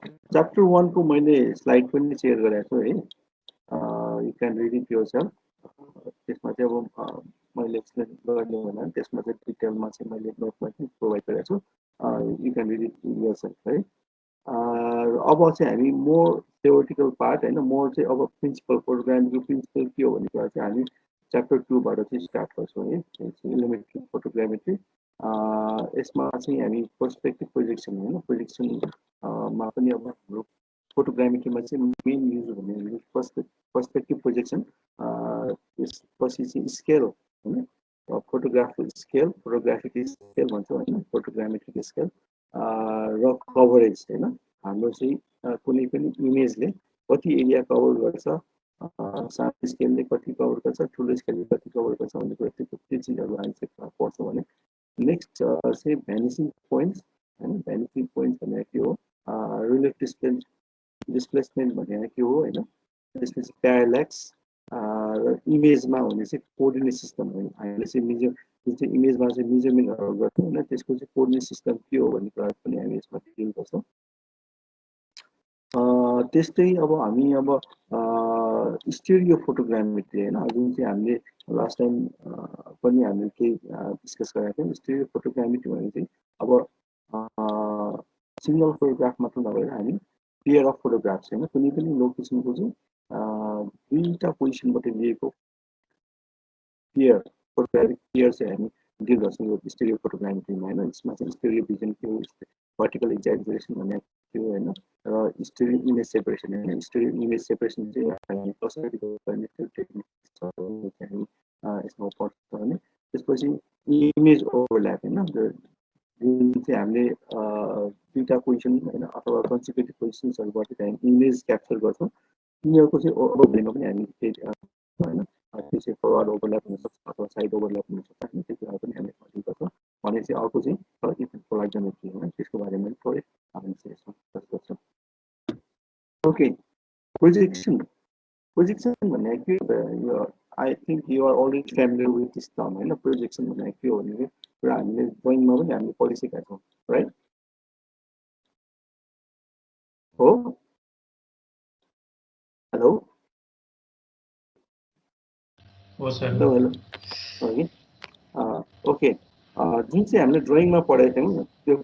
Chapter 1 को मैले slide पनि सेयर गरेको छु है, you can read it yourself. त्यसमा चाहिँ अब मैले एक्सप्लेन गर्ने होला, त्यसमा चाहिँ डिटेलमा चाहिँ मैले नोटमा चाहिँ प्रोभाइड गरेको छु, you can read it yourself है। अब चाहिँ हामी मोर थ्योरिटिकल पार्ट होइन, मोर चाहिँ अब प्रिन्सिपल, फोटोग्राफीको प्रिन्सिपल के हो भन्ने कुरा चाहिँ हामी च्याप्टर 2बाट चाहिँ स्टार्ट गर्छौँ है, इलिमेन्ट्री फोटोग्रामेट्री। यसमा चाहिँ हामी पर्सपेक्टिभ प्रोजेक्सन होइन, प्रोजेक्सनमा पनि अब हाम्रो फोटोग्रामेट्रीमा चाहिँ मेन युज हुने पर्सपेक्टिभ प्रोजेक्सन, त्यसपछि चाहिँ स्केल होइन, फोटोग्राफिक स्केल भन्छौँ होइन, फोटोग्रामेट्रिक स्केल र कभरेज होइन, हाम्रो चाहिँ कुनै पनि इमेजले कति एरिया कभर गर्छ, सानो स्केलले कति कभर गर्छ, ठुलो स्केलले कति कभर गर्छ भन्ने कुरा त्यो चिजहरू हामी चाहिँ पढ्छौँ भने नेक्स्ट चाहिँ भ्यानिसिङ पोइन्ट्स होइन, भ्यानिसिङ पोइन्ट्स भनेको के हो, रिलेटिभ डिस्प्लेसमेन्ट भनेको के हो होइन, त्यसपछि प्याराल्याक्स र इमेजमा हुने चाहिँ कोअर्डिनेट सिस्टम हो, हामीले चाहिँ जुन चाहिँ इमेजमा चाहिँ मेजरमेन्टहरू गर्छौँ होइन, त्यसको चाहिँ कोअर्डिनेट सिस्टम के हो भन्ने कुरा पनि हामी यसमा डिल गर्छौँ। त्यस्तै अब हामी अब स्टेरियो फोटोग्रामेट्री होइन, जुन चाहिँ हामीले लास्ट टाइम पनि हामीले केही डिस्कस गरेका थियौँ। स्टेरियो फोटोग्रामेट्री भनेको चाहिँ अब सिङ्गल फोटोग्राफ मात्र नभएर हामी पेयर अफ फोटोग्राफ्स होइन, कुनै पनि लोकेसनको चाहिँ दुईवटा पोजिसनबाट लिएको पेयर, फोटोग्राफिक पेयर चाहिँ हामी डिल गर्छौँ यो स्टेरियो फोटोग्रामेट्रीमा होइन। यसमा चाहिँ स्टेरियो भिजन के हो, भर्टिकल एक्जाजरेसन भन्ने के हो होइन, र स्टेरियो इमेज सेपरेसन होइन, स्टेरियो इमेज सेपरेसन चाहिँ हामी कसरी गर्ने त्यो टेक्निक्सहरू चाहिँ हामी यसमा पढ्छौँ भने त्यसपछि इमेज ओभरल्याप होइन, जुन चाहिँ हामीले दुईवटा पोजिसन होइन अथवा कन्सिक्युटिभ पोजिसन्सहरूबाट चाहिँ हामी इमेज क्याप्चर गर्छौँ, तिनीहरूको चाहिँ ओभरल्यापमा पनि हामी होइन, त्यो चाहिँ फरवार्ड ओभरल्याप हुनसक्छ अथवा साइड ओभरल्याप हुनसक्छ होइन, त्यो कुरा पनि हामी डिल गर्छौँ भने चाहिँ अर्को चाहिँ फोटोग्रामेट्री होइन, त्यसको बारेमा थोरै हामी चाहिँ यसमा डिस्कस गर्छौँ। ओके, प्रोजेक्सन भनेको के, I think you are already familiar with this term होइन, प्रोजेक्सन भनेको के हो भने कुरा हामीले ड्रइङमा पनि हामीले पढिसकेका छौँ राइट हो। Hello hello hello okay okay, जुन चाहिँ हामीले ड्रइङमा पढेका थियौँ त्यो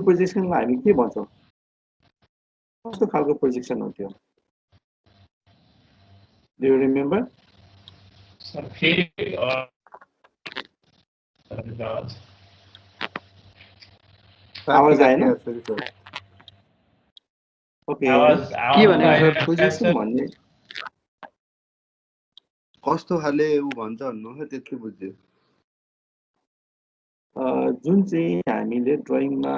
प्रोजेक्सनलाई हामी के भन्छौँ, कस्तो खालको प्रोजेक्सन हो त्यो, डु यु रिमेम्बर? आवाज आएन? ओके, के भनेको सर, प्रोजेक्सन भन्ने कस्तो खाले उ भन्छ भन्नु त्यति बुझ्यो। जुन चाहिँ हामीले ड्रइङमा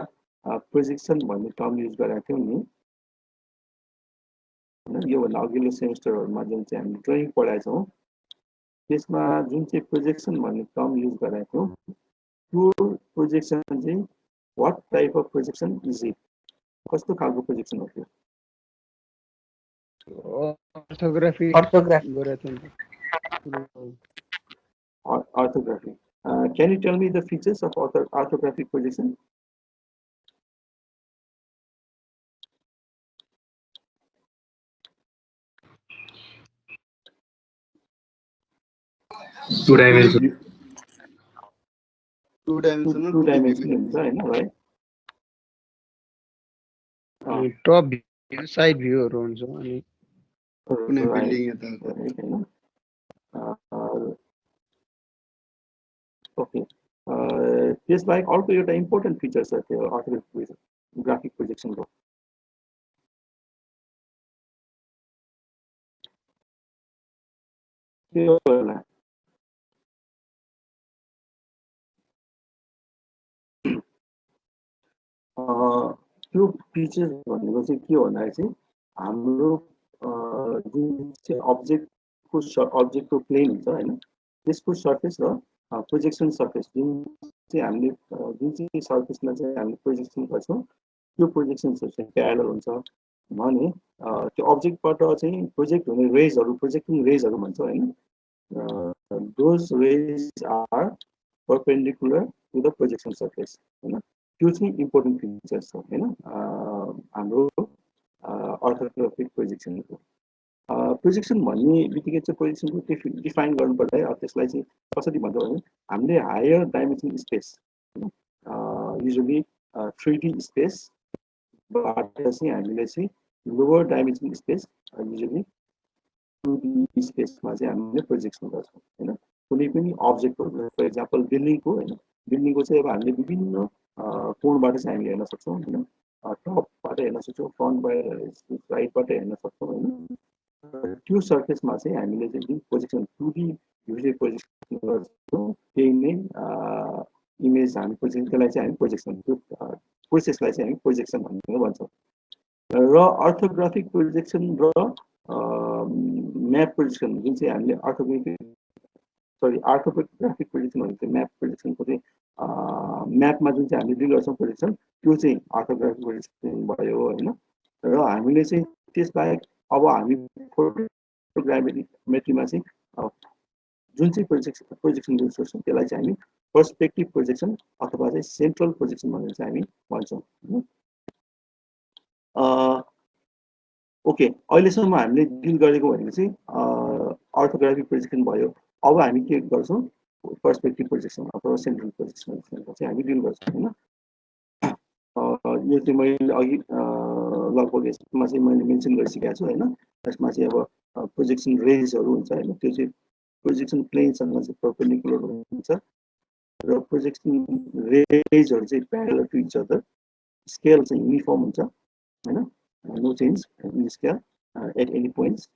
प्रोजेक्सन भन्ने टर्म युज गरेका थियौँ नि होइन, योभन्दा अघिल्लो सेमेस्टरहरूमा जुन चाहिँ हामीले ड्रइङ पढाएका छौँ त्यसमा जुन चाहिँ प्रोजेक्सन भन्ने टर्म युज गरेका थियौँ त्यो प्रोजेक्सन चाहिँ what type of projection is it, कस्तो खालको प्रोजेक्सन हो त्यो? Orthography Orthography. Can you tell me the features of orthographic projection? Two dimensional हुन्छ होइन, राइट? टप भ्यू, साइड भ्यूहरू हुन्छ अनि कुनै बिल्डिङ यता ओके, त्यसबाहेक अर्को एउटा इम्पोर्टेन्ट फिचर छ त्यो ऑर्थोग्राफिक प्रोजेक्सनको, त्यो होला त्यो फिचर भनेको चाहिँ के भन्दाखेरि चाहिँ हाम्रो जुन चाहिँ अब्जेक्टको प्लेन हुन्छ होइन, त्यसको सर्फेस र प्रोजेक्सन सर्फेस जुन चाहिँ हामीले जुन चाहिँ सर्फेसमा चाहिँ हामीले प्रोजेक्सन गर्छौँ त्यो प्रोजेक्सन सर्फेस प्यारलल हुन्छ भने त्यो अब्जेक्टबाट चाहिँ प्रोजेक्ट हुने रेजहरू प्रोजेक्टिङ रेजहरू भन्छौँ होइन, those rays are perpendicular to the projection surface होइन, त्यो चाहिँ इम्पोर्टेन्ट फिचर्स हो हैन हाम्रो अर्थोग्राफिक प्रोजेक्सनको प्रोजेक्सन भन्ने बित्तिकै चाहिँ प्रोजेक्सनको डिफाइन गर्नुपर्दा त्यसलाई चाहिँ कसरी भन्छ भने हामीले higher dimension space usually 3D स्पेसबाट चाहिँ हामीले चाहिँ lower dimension space usually 2D स्पेसमा चाहिँ हामीले प्रोजेक्सन गर्छौँ हैन कुनै पनि अब्जेक्टहरु फर एक्जाम्पल बिल्डिङको हैन बिल्डिङको चाहिँ अब हामीले विभिन्न कोणबाट चाहिँ हामीले हेर्न सक्छौँ हैन टपबाट हेर्न सक्छौँ फ्रन्टबाट राइटबाट हेर्न सक्छौँ हैन त्यो सर्फेसमा चाहिँ हामीले चाहिँ प्रोजेक्सन 2D युजली प्रोजेक्सन गर्छौँ त्यही नै इमेज हामी प्रोजेक्सन त्यसलाई चाहिँ हामी प्रोजेक्सन त्यो प्रोसेसलाई चाहिँ हामी प्रोजेक्सन भनेर भन्छौँ र अर्थोग्राफिक प्रोजेक्सन र म्याप प्रोजेक्सन जुन चाहिँ हामीले अर्थोग्राफिक प्रोजेक्सन भनेको म्याप प्रोजेक्सनको चाहिँ म्यापमा जुन चाहिँ हामीले डिल गर्छौँ प्रोजेक्सन त्यो चाहिँ अर्थोग्राफिक प्रोजेक्सन भयो होइन र हामीले चाहिँ त्यसबाहेक अब हामी फोटोग्रामेट्रीमा चाहिँ जुन चाहिँ प्रोजेक्सन युज गर्छौँ त्यसलाई चाहिँ हामी पर्सपेक्टिभ प्रोजेक्सन अथवा चाहिँ सेन्ट्रल प्रोजेक्सन भनेर चाहिँ हामी भन्छौँ ओके अहिलेसम्म हामीले डिल गरेको भनेको चाहिँ अर्थोग्राफिक प्रोजेक्सन भयो अब हामी के गर्छौँ पर्सपेक्टिभ प्रोजेक्सन अथवा सेन्ट्रल प्रोजेक्सन चाहिँ हामी डिल गर्छौँ होइन यो चाहिँ मैले अघि लगभग यसमा चाहिँ मैले मेन्सन गरिसकेको छु होइन यसमा चाहिँ अब प्रोजेक्सन रेन्जहरू हुन्छ होइन त्यो चाहिँ प्रोजेक्सन प्लेनसँग चाहिँ परपेन्डिकुलर हुन्छ र प्रोजेक्सन रेन्जहरू चाहिँ parallel to each other scale चाहिँ युनिफर्म हुन्छ होइन no change in scale at any points.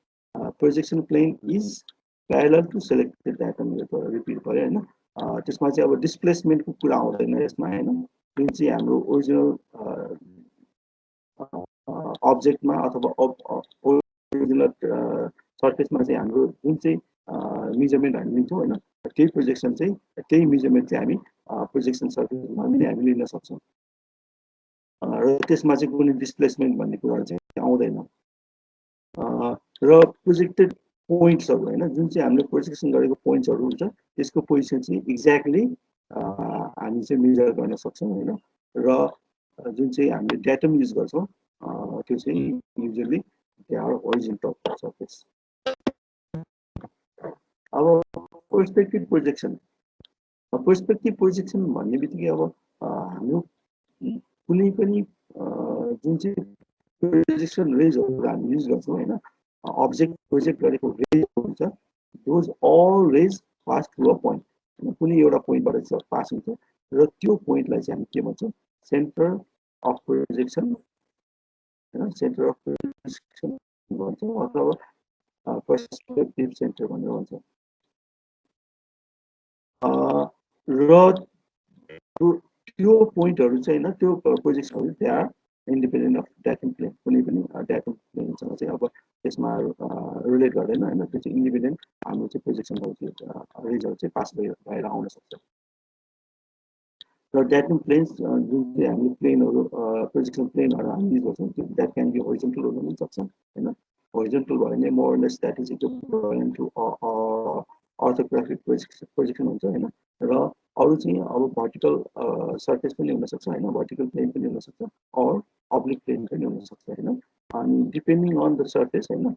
Projection plane is parallel to selected datum. Repeat भयो हैन त्यसमा चाहिँ अब डिस्प्लेसमेन्टको कुरा आउँदैन यसमा हैन जुन चाहिँ हाम्रो ओरिजिनल अब्जेक्टमा अथवा ओरिजिनल सर्फेसमा चाहिँ हाम्रो जुन चाहिँ मेजरमेन्ट हामी लिन्छौँ हैन त्यही प्रोजेक्सन चाहिँ त्यही मेजरमेन्ट चाहिँ हामी प्रोजेक्सन सर्फेसमा हामी लिन सक्छौँ र त्यसमा चाहिँ कुनै डिस्प्लेसमेन्ट भन्ने कुरा चाहिँ आउँदैन र प्रोजेक्टेड पोइन्ट्सहरू होइन जुन चाहिँ हामीले प्रोजेक्सन गरेको पोइन्ट्सहरू हुन्छ त्यसको पोजिसन चाहिँ एक्ज्याक्टली हामी चाहिँ मेजर गर्न सक्छौँ होइन र जुन चाहिँ हामीले डाटम युज गर्छौँ त्यो चाहिँ युजुअली दे आर होरिजोन्टल सर्फेस अब पर्सपेक्टिभ प्रोजेक्सन भन्ने बित्तिकै अब हाम्रो कुनै पनि जुन चाहिँ प्रोजेक्सन रेजहरू हामी युज गर्छौँ होइन अब्जेक्ट प्रोजेक्ट गरेको रेज हुन्छ those all rays pass through a point कुनै एउटा पोइन्टबाट चाहिँ पास हुन्छ र त्यो पोइन्टलाई चाहिँ हामी के भन्छौँ सेन्टर अफ प्रोजेक्सन होइन सेन्टर अफ प्रोजेक्सन भन्छौँ अथवा पर्सपेक्टिभ सेन्टर भनेर भन्छौँ र त्यो पोइन्टहरू चाहिँ होइन त्यो प्रोजेक्सनहरू they are independent of datum plane कुनै पनि डाटम प्लेनसँग चाहिँ अब त्यसमा रिलेट गर्दैन होइन त्यो चाहिँ इन्डिपेन्डेन्ट हाम्रो चाहिँ प्रोजेक्सनहरू चाहिँ रेजहरू चाहिँ पास भएर आउन सक्छ र डाटम प्लेन्स जुन चाहिँ हामीले प्लेनहरू प्रोजेक्सन प्लेनहरू हामी युज गर्छौँ त्यो द्याट क्यान बी होरिजोन्टल हुन पनि सक्छ होइन होरिजोन्टल भयो भने more less that is equal to orthographic projection हुन्छ होइन र अरू चाहिँ अब भर्टिकल सर्फेस पनि हुनसक्छ होइन भर्टिकल प्लेन पनि हुनसक्छ अर अब्लिक प्लेन पनि हुनसक्छ होइन अनि डिपेन्डिङ अन द सर्फेस होइन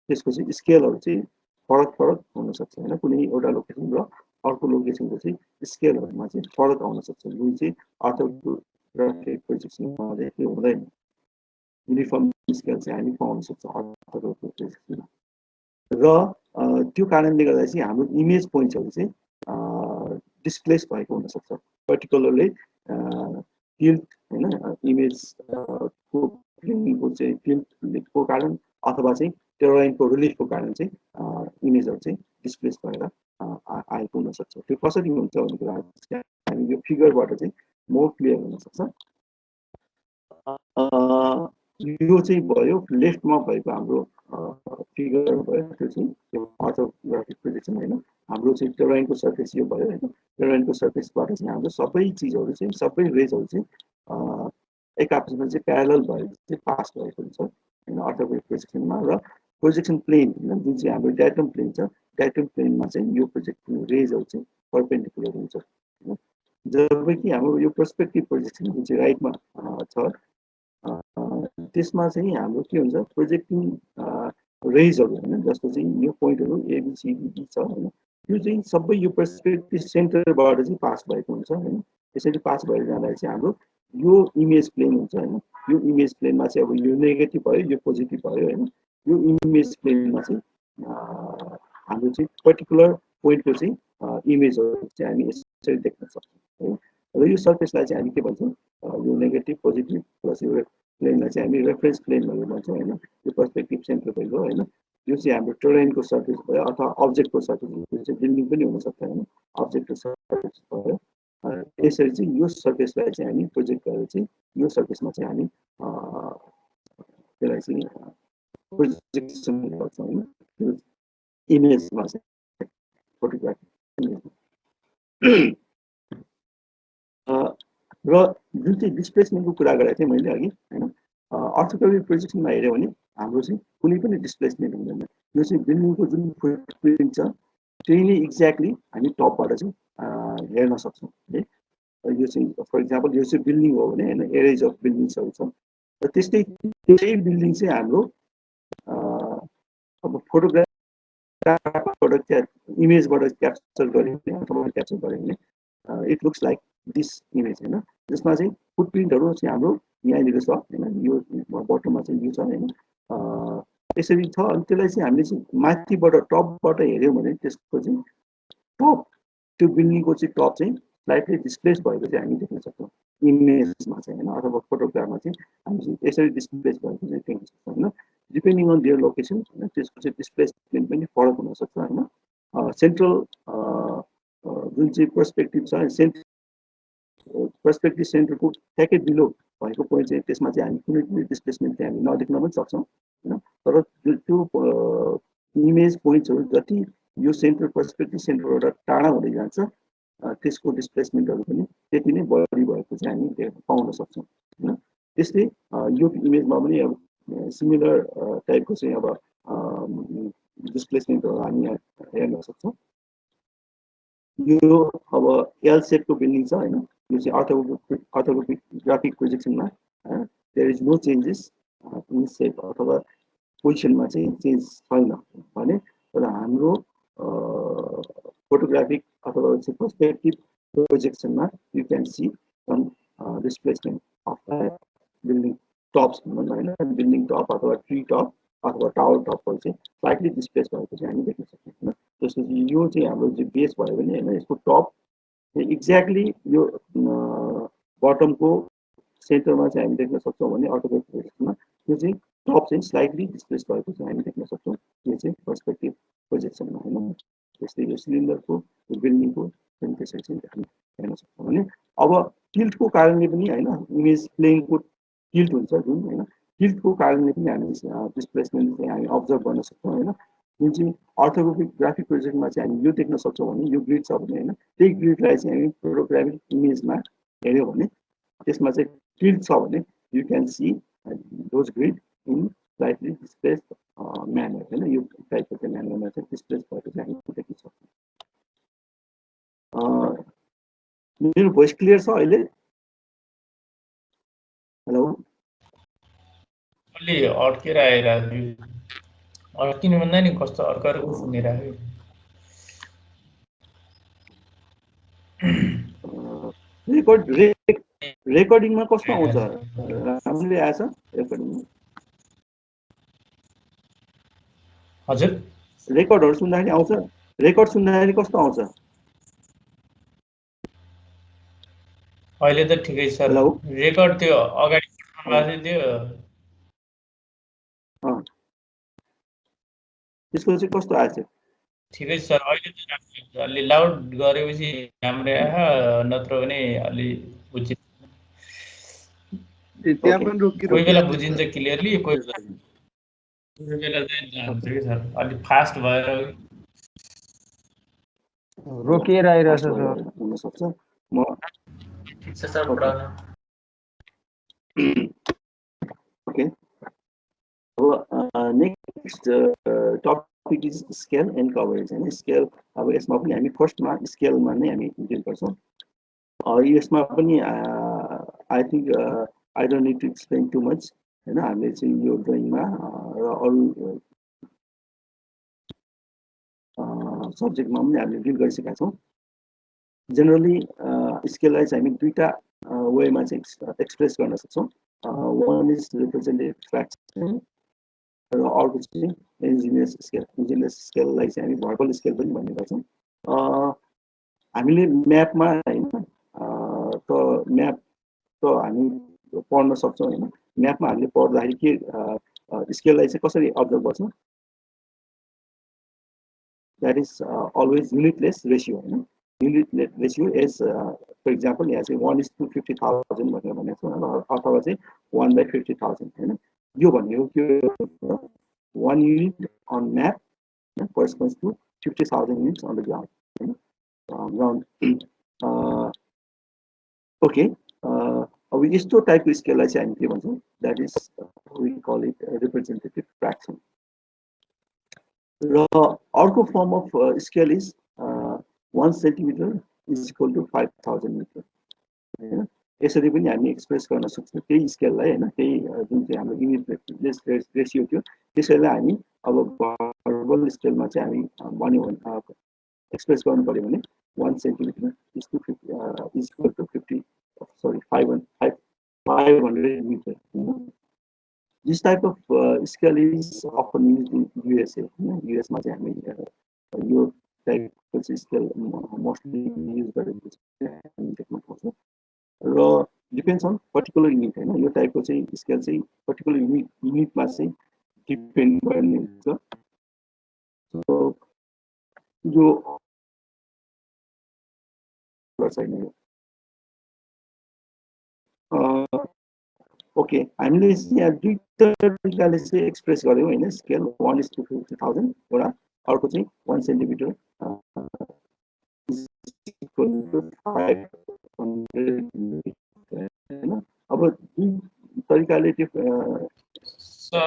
त्यसको चाहिँ स्केलहरू चाहिँ फरक हुनसक्छ होइन कुनै एउटा लोकेसन र अर्को लोकेसनको चाहिँ स्केलहरूमा चाहिँ फरक आउन सक्छ जुन चाहिँ अर्थोग्राफिक प्रोजेक्सनमा चाहिँ त्यो हुँदैन युनिफर्म स्केल चाहिँ हामी पाउन सक्छौँ अर्थोग्राफिक प्रोजेक्सनमा र त्यो कारणले गर्दा चाहिँ हाम्रो इमेज पोइन्ट्सहरू चाहिँ डिस्प्लेस भएको हुनसक्छ पर्टिकुलरली टिल्ट होइन इमेजको प्लेनको चाहिँ टिल्टको कारण अथवा चाहिँ टेरोइनको रिलिफको कारण चाहिँ इमेजहरू चाहिँ डिस्प्लेस भएर आएको हुनसक्छ त्यो कसरी हुन्छ भन्ने कुरा हामी यो फिगरबाट चाहिँ मोर क्लियर हुनसक्छ यो चाहिँ भयो लेफ्टमा भएको हाम्रो फिगर भयो त्यो चाहिँ अर्थोग्राफिक प्रोजेक्सन होइन हाम्रो चाहिँ टेरोइनको सर्फेस यो भयो होइन टेरोइनको सर्फेसबाट चाहिँ हाम्रो सबै चिजहरू चाहिँ सबै रेजहरू चाहिँ एक आपसमा चाहिँ प्यारलल भएर चाहिँ पास भएको हुन्छ होइन अर्थोग्राफिक प्रोजेक्सनमा र प्रोजेक्सन प्लेन होइन जुन चाहिँ हाम्रो डायटम प्लेन छ डायटम प्लेनमा चाहिँ यो प्रोजेक्सन रेजहरू चाहिँ परपेन्डिकुलर हुन्छ होइन जबकि हाम्रो यो पर्सपेक्टिभ प्रोजेक्सन जुन चाहिँ राइटमा छ त्यसमा चाहिँ हाम्रो के हुन्छ प्रोजेक्टिङ रेजहरू होइन जस्तो चाहिँ यो पोइन्टहरू एबिसिडी छ होइन यो चाहिँ सबै यो पर्सपेक्टिभ सेन्टरबाट चाहिँ पास भएको हुन्छ होइन त्यसरी पास भएर जाँदाखेरि चाहिँ हाम्रो यो इमेज प्लेन हुन्छ होइन यो इमेज प्लेनमा चाहिँ अब यो नेगेटिभ भयो यो पोजिटिभ भयो होइन यो इमेज प्लेनमा चाहिँ हाम्रो चाहिँ पर्टिकुलर पोइन्टको चाहिँ इमेजहरू चाहिँ हामी यसरी देख्न सक्छौँ है र यो सर्फेसलाई चाहिँ हामी के भन्छौँ यो नेगेटिभ पोजिटिभ प्लस यो प्लेनलाई चाहिँ हामी रेफरेन्स प्लेन भनेर भन्छौँ होइन यो पर्सपेक्टिभ सेन्टर भयो होइन यो चाहिँ हाम्रो टेरेनको सर्फेस भयो अथवा अब्जेक्टको सर्फेस यो चाहिँ बिल्डिङ पनि हुनसक्छ होइन अब्जेक्टको सर्फेस भयो यसरी चाहिँ यो सर्फेसलाई चाहिँ हामी प्रोजेक्ट गरेर चाहिँ यो सर्फेसमा चाहिँ हामी त्यसलाई चाहिँ प्रोजेक्सन गर्छौँ होइन त्यो इमेजमा चाहिँ फोटोग्राफी र जुन चाहिँ डिस्प्लेसमेन्टको कुरा गरेको थिएँ मैले अघि होइन अर्थोग्राफिक प्रोजेक्सनमा हेऱ्यो भने हाम्रो चाहिँ कुनै पनि डिस्प्लेसमेन्ट हुँदैन यो चाहिँ बिल्डिङको जुन फुटप्रिन्ट छ त्यही नै एक्ज्याक्टली हामी टपबाट चाहिँ हेर्न सक्छौँ है यो चाहिँ फर इक्जाम्पल यो चाहिँ बिल्डिङ हो भने होइन एरेज अफ बिल्डिङ्सहरू छ र त्यस्तै त्यही बिल्डिङ चाहिँ हाम्रो अब फोटोग्राफबाट इमेजबाट क्याप्चर गऱ्यो भने अथवा क्याप्चर गऱ्यो भने it looks like this image होइन जसमा चाहिँ फुटप्रिन्टहरू चाहिँ हाम्रो यहाँनिर छ होइन यो बटममा चाहिँ यो छ होइन यसरी छ अनि त्यसलाई चाहिँ हामीले चाहिँ माथिबाट टपबाट हेऱ्यौँ भने त्यसको चाहिँ टप त्यो बिल्डिङको चाहिँ टप चाहिँ स्लाइटली डिस्प्लेस भएको चाहिँ हामी देख्न सक्छौँ इमेजमा चाहिँ होइन अथवा फोटोग्राफमा चाहिँ हामी चाहिँ यसरी डिस्प्लेस भएको चाहिँ देख्न सक्छौँ होइन डिपेन्डिङ अन देयर लोकेसन होइन त्यसको चाहिँ डिस्प्लेसमेन्ट पनि फरक हुनसक्छ होइन सेन्ट्रल जुन चाहिँ पर्सपेक्टिभ छ पर्सपेक्टिभ सेन्टरको ठ्याक्कै बिलो भएको पोइन्ट चाहिँ त्यसमा चाहिँ हामी कुनै पनि डिस्प्लेसमेन्ट चाहिँ हामी नदेख्न पनि सक्छौँ होइन तर त्यो इमेज पोइन्ट्सहरू जति यो सेन्टर पर्सपेक्टिभ सेन्टरबाट टाढा हुँदै जान्छ त्यसको डिस्प्लेसमेन्टहरू पनि त्यति नै बढी भएको चाहिँ हामी पाउन सक्छौँ होइन त्यस्तै यो इमेजमा पनि अब सिमिलर टाइपको चाहिँ अब डिस्प्लेसमेन्टहरू हामी हेर्न सक्छौँ यो अब एल सेपको बिल्डिङ छ होइन यो चाहिँ अर्थोग्राफिक प्रोजेक्सनमा there is no changes in shape अथवा पोजिसनमा चाहिँ चेन्ज छैन भने तर हाम्रो फोटोग्राफिक अथवा पर्सपेक्टिभ प्रोजेक्सनमा you can see some displacement of the building tops भनौँ न होइन बिल्डिङ टप अथवा ट्री टप अथवा टावर टपहरू चाहिँ स्लाइटली डिस्प्लेस भएको चाहिँ हामी देख्न सक्छौँ त्यसपछि यो चाहिँ हाम्रो चाहिँ बेस भयो भने होइन यसको टप एक्ज्याक्टली यो बटमको सेन्टरमा चाहिँ हामी देख्न सक्छौँ भने अर्थोग्राफिक प्रोजेक्सनमा यो चाहिँ टप चाहिँ स्लाइटली डिस्प्लेस भएको चाहिँ हामी देख्न सक्छौँ यो चाहिँ पर्सपेक्टिभ प्रोजेक्सनमा होइन त्यस्तै यो सिलिन्डरको बिल्डिङको त्यसरी चाहिँ हामी हेर्न सक्छौँ भने अब टिल्टको कारणले पनि होइन इमेज प्लेनको टिल्ट हुन्छ जुन होइन टिल्टको कारणले पनि हामी डिस्प्लेसमेन्ट चाहिँ हामी अब्जर्भ गर्न सक्छौँ होइन जुन चाहिँ अर्थोग्राफिक प्रोजेक्टमा चाहिँ हामी यो देख्न सक्छौँ भने यो ग्रिड छ भने होइन त्यही ग्रिडलाई चाहिँ हामी फोटोग्राफिक इमेजमा हेऱ्यौँ भने त्यसमा चाहिँ टिल्ट छ भने you can C those grid in slightly displace manner होइन यो टाइपको चाहिँ म्यानरमा चाहिँ डिस्प्लेस भएको चाहिँ हामी देख्न सक्छौँ मेरो भोइस क्लियर छ अहिले हेलो अलि अड्केर आइरहेको अड्किनु भन्दा नि कस्तो अर्को सुनिरहेको रेकर्डिङमा कस्तो आउँछ राम्ररी आएछ रेकर्डिङमा हजुर रेकर्डहरू सुन्दाखेरि आउँछ रेकर्ड सुन्दाखेरि कस्तो आउँछ अहिले त ठिकै छ रेकर्ड त्यो अगाडि थियो त्यसको चाहिँ कस्तो आएछ ठिकै छ सर अहिले त राम्रो छ अलि लाउड गरेपछि राम्रै आयो नत्र भने अलि बुझिन्छ त्यहाँ पनि कोही बेला बुझिन्छ क्लियरली कोही बेला चाहिँ जान्छ कि सर अलि फास्ट भएर रोकिएर आइरहेछ सर हुन सक्छ म ठिक छ सर पढाउन ओके अब next topic is scale and coverage होइन स्केल अब यसमा पनि हामी फर्स्टमा स्केलमा नै हामी डिल गर्छौँ यसमा पनि I think I don't need to explain too much होइन हामीले चाहिँ यो ड्रइङमा र अरू सब्जेक्टमा पनि हामीले डिल गरिसकेका छौँ जेनरली स्केललाई चाहिँ हामी दुईटा वेमा चाहिँ एक्सप्रेस गर्न सक्छौँ वान इज रिप्रेजेन्टेटिभ फ्र्याक्सन र अर्को चाहिँ इन्जिनियस स्केल इन्जिनियस स्केललाई चाहिँ हामी भर्बल स्केल पनि भन्ने गर्छौँ हामीले म्यापमा होइन त म्याप त हामी पढ्न सक्छौँ होइन म्यापमा हामीले पढ्दाखेरि के स्केललाई चाहिँ कसरी अब्जर्भ गर्छौँ that is always unitless ratio होइन unit ratio as for example यहाँ चाहिँ 1:50,000 भनेर भनेको छ अथवा चाहिँ 1/50,000 होइन यो भनेको के 1 unit on map corresponds to 50,000 units on the ground ground okay अब यस्तो टाइपको स्केललाई चाहिँ हामी के भन्छौँ that is we call it representative fraction र अर्को form of scale is 1 centimeter is equal to 5,000 meter होइन यसरी पनि हामी एक्सप्रेस गर्न सक्छौँ त्यही स्केललाई होइन त्यही जुन चाहिँ हाम्रो युनिट रेसियो थियो त्यसैलाई हामी अब भर्बल स्केलमा चाहिँ हामी भन्यो भने एक्सप्रेस गर्नु पर्यो भने 1 centimeter is equal to 500 meter. This type of scale is often used in USA. US मा चाहिँ हामी यो टाइपको स्केल मोस्टली युज गरेको र डिपेन्ड्स अन पर्टिकुलर युनिट होइन यो टाइपको चाहिँ स्केल चाहिँ पर्टिकुलर युनिटमा चाहिँ डिपेन्ड गर्ने हुन्छ यो छैन ओके हामीले यहाँ दुईटा तरिकाले चाहिँ एक्सप्रेस गर्यौँ होइन स्केल 1:50,000 एउटा अर्को चाहिँ 1 सेन्टिमिटर होइन अब दुई तरिकाले त्यो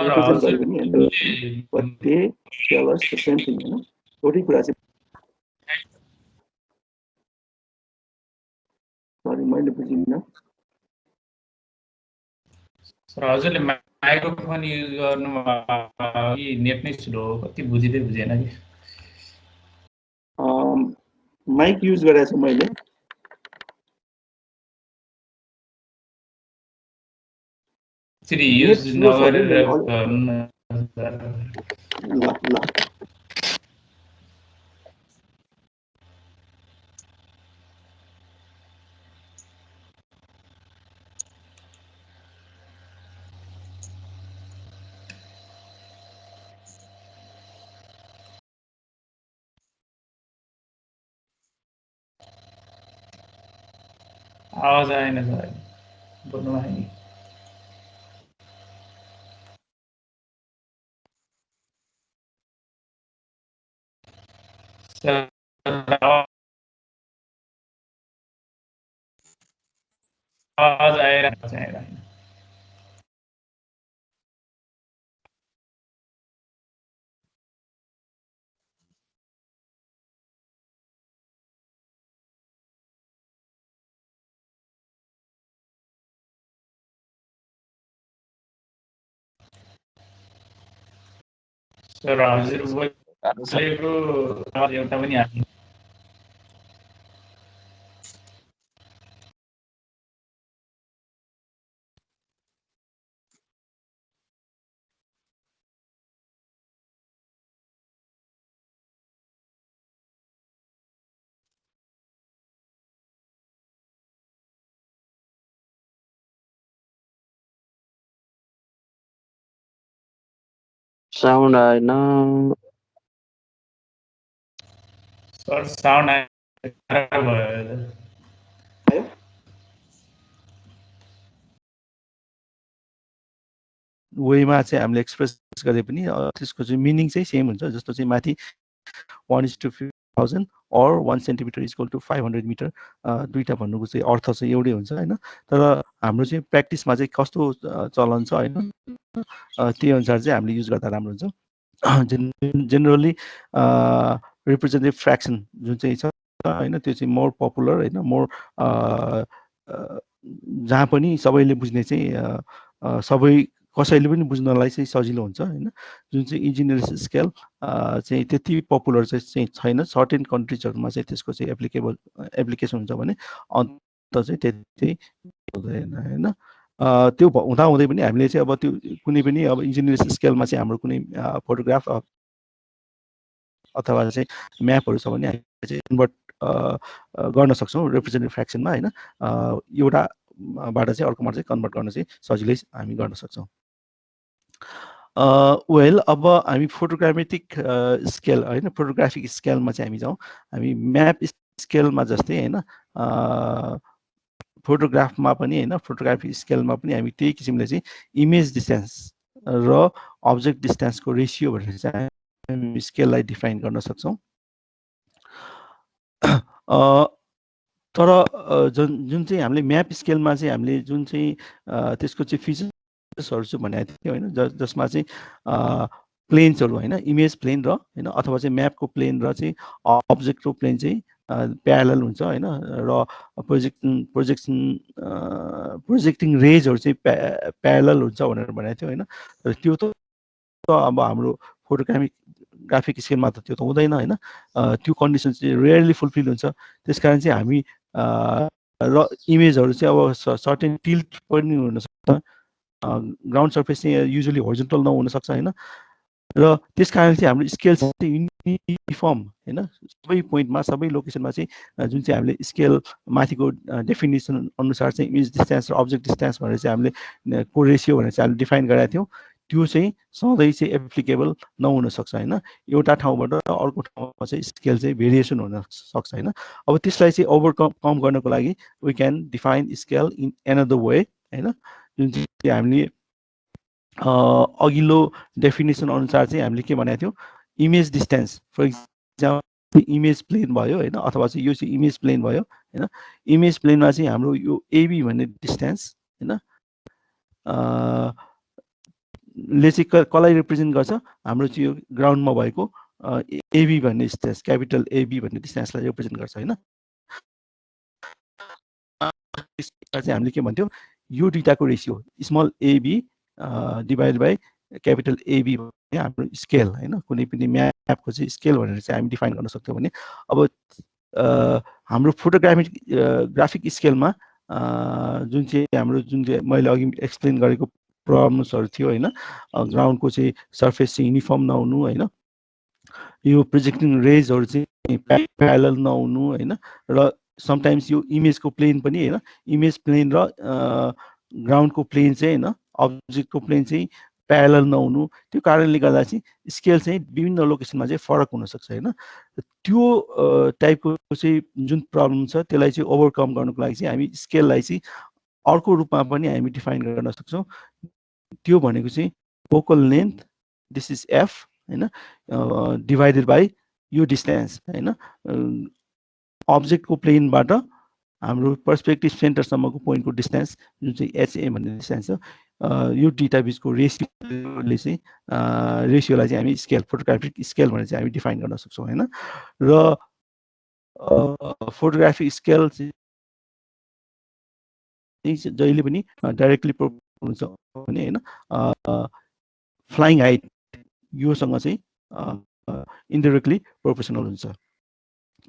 रिप्रेजेन्ट गर्यो भने they tell us the same thing होइन एउटै कुरा चाहिँ सरी मैले बुझिनँ सर हजुरले माइक्रोफोन युज गर्नु कि नेट नै स्लो हो कति बुझिँदै बुझेन कि माइक युज गरेको छु मैले त्यसरी युज नगरेर ल आवाज आएन सर बोल्नु आएन आवाज आइरहेको सर हजुर बोलेको आवाज एउटा पनि आएन साउन्ड आएन सर साउन्ड आयो वेमा चाहिँ हामीले एक्सप्रेस गरे पनि त्यसको चाहिँ मिनिङ चाहिँ सेम हुन्छ जस्तो चाहिँ माथि 1:50,000 or 1 centimeter equal to 500 meter दुईटा भन्नुको चाहिँ अर्थ चाहिँ एउटै हुन्छ होइन तर हाम्रो चाहिँ प्र्याक्टिसमा चाहिँ कस्तो चलन छ होइन त्यही अनुसार चाहिँ हामीले युज गर्दा राम्रो हुन्छ जेनरली रिप्रेजेन्टेटिभ फ्र्याक्सन जुन चाहिँ छ हैन, त्यो चाहिँ मोर पपुलर हैन, मोर जहाँ पनि सबैले बुझ्ने चाहिँ सबै कसैले पनि बुझ्नलाई चाहिँ सजिलो हुन्छ हैन। जुन चाहिँ इन्जिनियरिङ स्केल चाहिँ त्यति पपुलर चाहिँ छैन। सर्टेन कन्ट्रिजहरुमा चाहिँ त्यसको चाहिँ एप्लिकेसन हुन्छ भने अन्त चाहिँ त्यति हुँदैन हैन। त्यो हुँदाहुँदै पनि हामीले चाहिँ अब त्यो कुनै पनि अब इन्जिनियरिङ स्केलमा चाहिँ हाम्रो कुनै फोटोग्राफ अथवा चाहिँ म्यापहरु छ भने हामीले चाहिँ कन्भर्ट गर्न सक्छौं रिप्रेजेन्टेटिभ फ्र्याक्सनमा हैन। एउटाबाट चाहिँ अर्कोमा चाहिँ कन्भर्ट गर्न चाहिँ सजिलै हामी गर्न सक्छौं। वेल अब हामी फोटोग्रामेटिक स्केल हैन, फोटोग्राफिक स्केलमा चाहिँ हामी जाउँ। हामी म्याप स्केलमा जस्तै हैन फोटोग्राफमा पनि हैन, फोटोग्राफी स्केलमा पनि हामी त्यही किसिमले चाहिँ इमेज डिस्टेन्स र अब्जेक्ट डिस्टेन्सको रेशियो भनेर चाहिँ हामी स्केललाई डिफाइन गर्न सक्छौं। तर जुन चाहिँ हामीले म्याप स्केलमा चाहिँ हामीले जुन चाहिँ त्यसको चाहिँ फिचर्सहरु चाहिँ भनेको थियो हैन, जसमा चाहिँ प्लेन्सहरु हैन, इमेज प्लेन र हैन अथवा चाहिँ म्यापको प्लेन र चाहिँ अब्जेक्टको प्लेन चाहिँ प्यारलल हुन्छ हैन, र प्रोजेक्टिङ रेजहरु चाहिँ प्यारलल हुन्छ भनेर भनेको थियो हैन। र त्यो त अब हाम्रो फोटोग्राफिक स्केलमा त त्यो त हुँदैन हैन। त्यो कन्डिसन चाहिँ रेयरली फुलफिल हुन्छ। त्यसकारण चाहिँ हामी र इमेजहरु चाहिँ अब सर्टेन टिल्ट पनि हुन सक्छ। ग्राउन्ड सर्फेस चाहिँ युजुअली होरिजोन्टल नहुन सक्छ हैन। र त्यसकारण चाहिँ हाम्रो स्केल चाहिँ युनिफर्म हैन, सबै पोइन्टमा सबै लोकेसनमा चाहिँ जुन चाहिँ हामीले स्केल माथिको डेफिनेसन अनुसार चाहिँ इमेज डिस्टेन्स र अब्जेक्ट डिस्टेन्स भनेर चाहिँ हामीले को रेशियो भनेर चाहिँ हामीले डिफाइन गरेका थियौं, त्यो चाहिँ सधैँ चाहिँ एप्लिकेबल नहुन सक्छ हैन। एउटा ठाउँबाट अर्को ठाउँमा चाहिँ स्केल चाहिँ भेरिएसन हुन सक्छ हैन। अब त्यसलाई चाहिँ ओभरकम गर्नको लागि we can define scale in another way हैन, जुन चाहिँ हामीले अघिल्लो डेफिनेसन अनुसार चाहिँ हामीले के भनेको थियौं, image distance for example image plane भयो हैन, अथवा चाहिँ यो चाहिँ इमेज प्लेन भयो हैन। इमेज प्लेनमा चाहिँ हाम्रो यो एबी भन्ने डिस्टेन्स हैन ले चाहिँ कसलाई रिप्रेजेन्ट गर्छ, हाम्रो चाहिँ यो ग्राउन्डमा भएको एबी भन्ने डिस्टेन्स, क्यापिटल एबी भन्ने डिस्टेन्सलाई रिप्रेजेन्ट गर्छ हैन। चाहिँ हामीले के भन्थ्यौं, यो दुईटाको ratio small AB divide by capital AB भन्ने हाम्रो स्केल हैन। कुनै पनि म्यापको चाहिँ स्केल भनेर चाहिँ हामी डिफाइन गर्न सक्छौं भने अब हाम्रो ग्राफिक स्केलमा जुन चाहिँ हाम्रो जुन चाहिँ मैले अघि एक्सप्लेन गरेको प्रब्लम्सहरु थियो हैन, ग्राउन्डको चाहिँ सर्फेस चाहिँ युनिफर्म नहुनु हैन, यो प्रोजेक्टिङ रेजहरु चाहिँ प्यारलल नहुनु हैन, र समटाइम्स यो इमेजको प्लेन पनि हैन, इमेज प्लेन र ग्राउन्डको प्लेन चाहिँ हैन, अब्जेक्टको प्लेन चाहिँ प्यारलल नहुनु, त्यो कारणले गर्दा चाहिँ स्केल चाहिँ विभिन्न लोकेसनमा चाहिँ फरक हुन सक्छ हैन। त्यो टाइपको चाहिँ जुन प्रब्लम छ त्यसलाई चाहिँ ओभरकम गर्नको लागि चाहिँ हामी स्केललाई चाहिँ अर्को रूपमा पनि हामी डिफाइन गर्न सक्छौं। त्यो भनेको चाहिँ focal length, this is F हैन, डिभाइडेड बाइ यो डिस्टेन्स हैन, अब्जेक्टको प्लेनबाट हाम्रो पर्सपेक्टिभ सेन्टरसम्मको पोइन्टको डिस्टेन्स जुन चाहिँ एचए भन्ने डिस्टेन्स छ, यो दुईटा बीचको रेशियोले चाहिँ रेशियोलाई चाहिँ हामी स्केल, फोटोग्राफिक स्केल भनेर चाहिँ हामी डिफाइन गर्न सक्छौं हैन। र फोटोग्राफिक स्केल चाहिँ जहिले पनि डाइरेक्टली प्रोपोर्सनल हुन्छ भने हैन, फ्लाइङ हाइट योसँग चाहिँ इन्डाइरेक्टली प्रोपोर्सनल हुन्छ,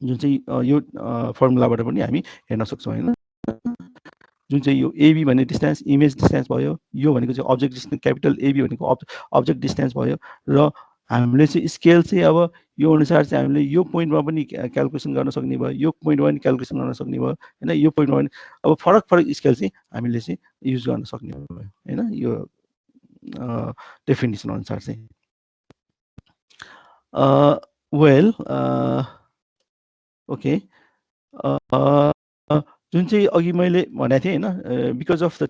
जुन चाहिँ यो फर्मुलाबाट पनि हामी हेर्न सक्छौं हैन। जुन चाहिँ यो एबी भन्ने डिस्टेन्स इमेज डिस्टेन्स भयो, यो भनेको चाहिँ अब्जेक्ट डिस्टेन्स, क्यापिटल एबी भनेको अब्जेक्ट डिस्टेन्स भयो, र हामीले चाहिँ स्केल चाहिँ अब यो अनुसार चाहिँ हामीले यो पोइन्टमा पनि क्याल्कुलेसन गर्न सक्ने भयो, यो पोइन्टमा पनि क्याल्कुलेसन गर्न सक्ने भयो हैन, यो पोइन्टमा पनि अब फरक स्केल चाहिँ हामीले चाहिँ युज गर्न सक्ने भयो हैन, यो डेफिनेसन अनुसार चाहिँ। वेल ओके, जुन चाहिँ अघि मैले भनेको थिएँ हैन, बिकज अफ द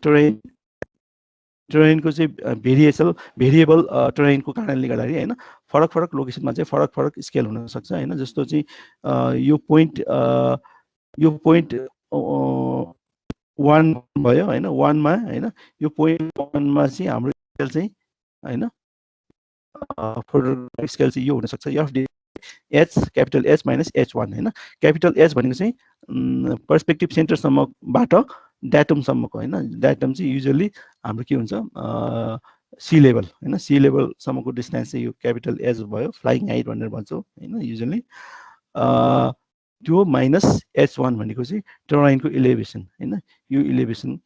ट्रेनको चाहिँ भेरिएबल ट्रेनको कारणले गर्दाखेरि हैन, फरक लोकेसनमा चाहिँ फरक स्केल हुन सक्छ हैन। जस्तो चाहिँ यो पोइन्ट 1 भयो हैन, 1 मा हैन, यो पोइन्ट 1 मा चाहिँ हाम्रो स्केल चाहिँ हैन, फोटोग्राफिक स्केल चाहिँ यो हुन सक्छ, F H capital H minus H1 हैन। क्यापिटल एच भनेको चाहिँ पर्सपेक्टिभ सेन्टरसम्मबाट ड्याटमसम्मको हैन। ड्याटम चाहिँ युजुअली हाम्रो के हुन्छ सी लेभल हैन। सी लेभलसम्मको डिस्टेन्स चाहिँ यो क्यापिटल एच भयो, फ्लाइङ हाइट भनेर भन्छौँ हैन युजुअली। त्यो माइनस H1 भनेको चाहिँ टर्बाइनको इलेभेसन हैन। यो इलेभेसन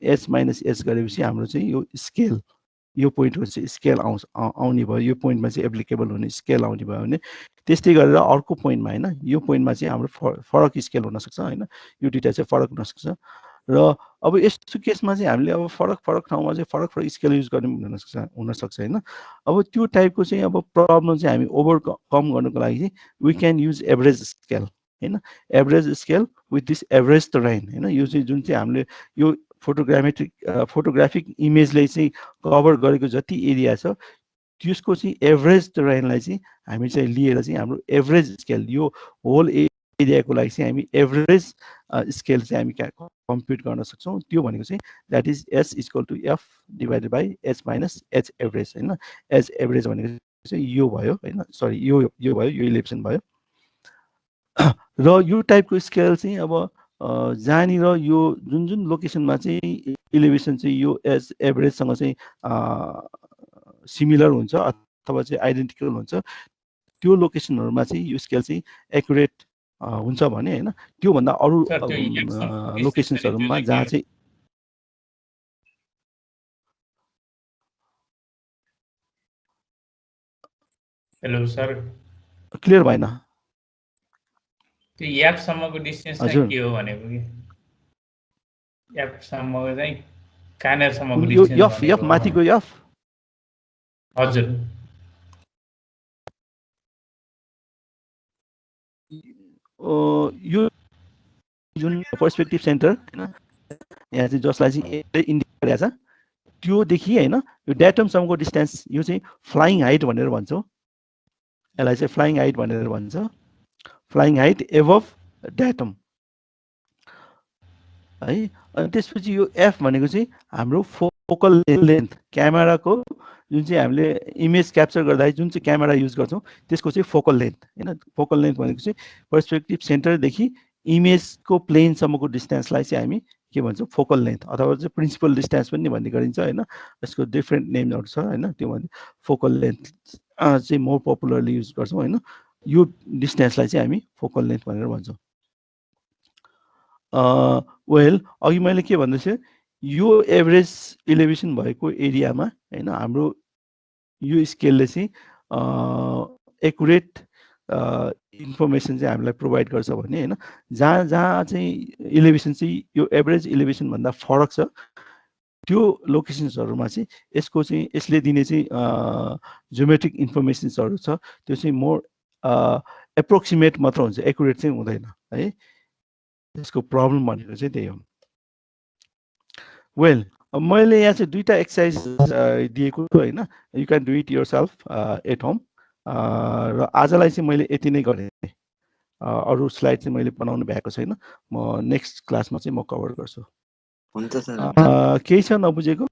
एच माइनस एच गरेपछि हाम्रो चाहिँ यो स्केल, यो पोइन्टको चाहिँ स्केल आउने भयो। यो पोइन्टमा चाहिँ एप्लिकेबल हुने स्केल आउने भयो भने त्यस्तै गरेर अर्को पोइन्टमा हैन, यो पोइन्टमा चाहिँ हाम्रो फरक स्केल हुनसक्छ हैन। यो दुईटा चाहिँ फरक हुनसक्छ। र अब यस्तो केसमा चाहिँ हामीले अब फरक ठाउँमा चाहिँ फरक स्केल युज गर्ने हुनसक्छ हैन। अब त्यो टाइपको चाहिँ अब प्रब्लम चाहिँ हामी ओभरकम गर्नको लागि चाहिँ we can use average scale हैन। Average scale with this average terrain हैन। यो चाहिँ जुन चाहिँ हामीले यो फोटोग्राफिक इमेजले चाहिँ कभर गरेको जति एरिया छ त्यसको चाहिँ एभरेज टर्राइनलाई चाहिँ हामी चाहिँ लिएर चाहिँ हाम्रो एभरेज स्केल, यो होल एरियाको लागि चाहिँ हामी एभरेज स्केल चाहिँ हामी कम्प्युट गर्न सक्छौँ। त्यो भनेको चाहिँ that is S equal to F divided by H minus H average हैन। एच एभरेज भनेको चाहिँ यो भयो हैन, सरी यो भयो, यो इलेभेसन भयो। र यो टाइपको स्केल चाहिँ अब जहाँनिर यो जुन लोकेसनमा चाहिँ इलेभेसन चाहिँ यो एच एभरेजसँग चाहिँ सिमिलर हुन्छ अथवा चाहिँ आइडेन्टिकल हुन्छ, त्यो लोकेसनहरूमा चाहिँ यो स्केल चाहिँ एक्युरेट हुन्छ भने हैन। त्योभन्दा अरू लोकेसन्सहरूमा जहाँ चाहिँ हेलो सर, क्लियर भएन। त्यो यापसम्मको डिस्टेन्स चाहिँ के हो भनेको कि यापसम्मको चाहिँ कहाँनिरसम्मको यो डिस्टेन्स यफ माथिको यफ हजुर यो जुन पर्सपेक्टिभ सेन्टर हैन, यहाँ चाहिँ जसलाई चाहिँ इन्डिकेट गरेको छ त्योदेखि हैन यो ड्याटमसम्मको डिस्टेन्स यो चाहिँ फ्लाइङ हाइट भनेर भन्छौँ। यसलाई चाहिँ फ्लाइङ हाइट भनेर भन्छ। फ्लाइङ हाइट एबभ ड्याटम है। अनि त्यसपछि यो एफ भनेको चाहिँ हाम्रो फोकल लेन्थ, क्यामेराको जुन चाहिँ हामीले इमेज क्याप्चर गर्दाखेरि जुन चाहिँ क्यामेरा युज गर्छौँ त्यसको चाहिँ फोकल लेन्थ हैन। फोकल लेन्थ भनेको चाहिँ पर्सपेक्टिभ सेन्टरदेखि इमेजको प्लेनसम्मको डिस्टेन्सलाई चाहिँ हामी के भन्छौँ फोकल लेन्थ अथवा चाहिँ प्रिन्सिपल डिस्टेन्स पनि भन्ने गरिन्छ हैन। यसको डिफ्रेन्ट नेमहरू छ हैन। त्यो भने फोकल लेन्थ चाहिँ मोर पपुलरली युज गर्छौँ हैन। यो डिस्टेन्सलाई चाहिँ हामी फोकल लेन्थ भनेर भन्छौँ। वेल अघि मैले के भन्दैछु, यो एभरेज इलेभेसन भएको एरियामा हैन हाम्रो यो स्केलले चाहिँ एक्युरेट इन्फर्मेसन चाहिँ हामीलाई प्रोभाइड गर्छ भने हैन। जहाँ चाहिँ इलेभेसन चाहिँ यो एभरेज इलेभेसन भन्दा फरक छ त्यो लोकेसन्सहरूमा चाहिँ यसको चाहिँ यसले दिने चाहिँ ज्योमेट्रिक इन्फर्मेसन्सहरू छ त्यो चाहिँ मोर एप्रोक्सिमेट मात्र हुन्छ, एक्युरेट चाहिँ हुँदैन है। यसको प्रब्लम भनेको चाहिँ त्यही हो। वेल मैले यहाँ चाहिँ दुईटा एक्सर्साइज दिएको छु हैन। You can do it yourself at home. र आजलाई चाहिँ मैले यति नै गरेँ। अरू स्लाइड चाहिँ मैले बनाउनु भएको छैन। म नेक्स्ट क्लासमा चाहिँ म कभर गर्छु। हुन्छ सर। केही छ नबुझेको?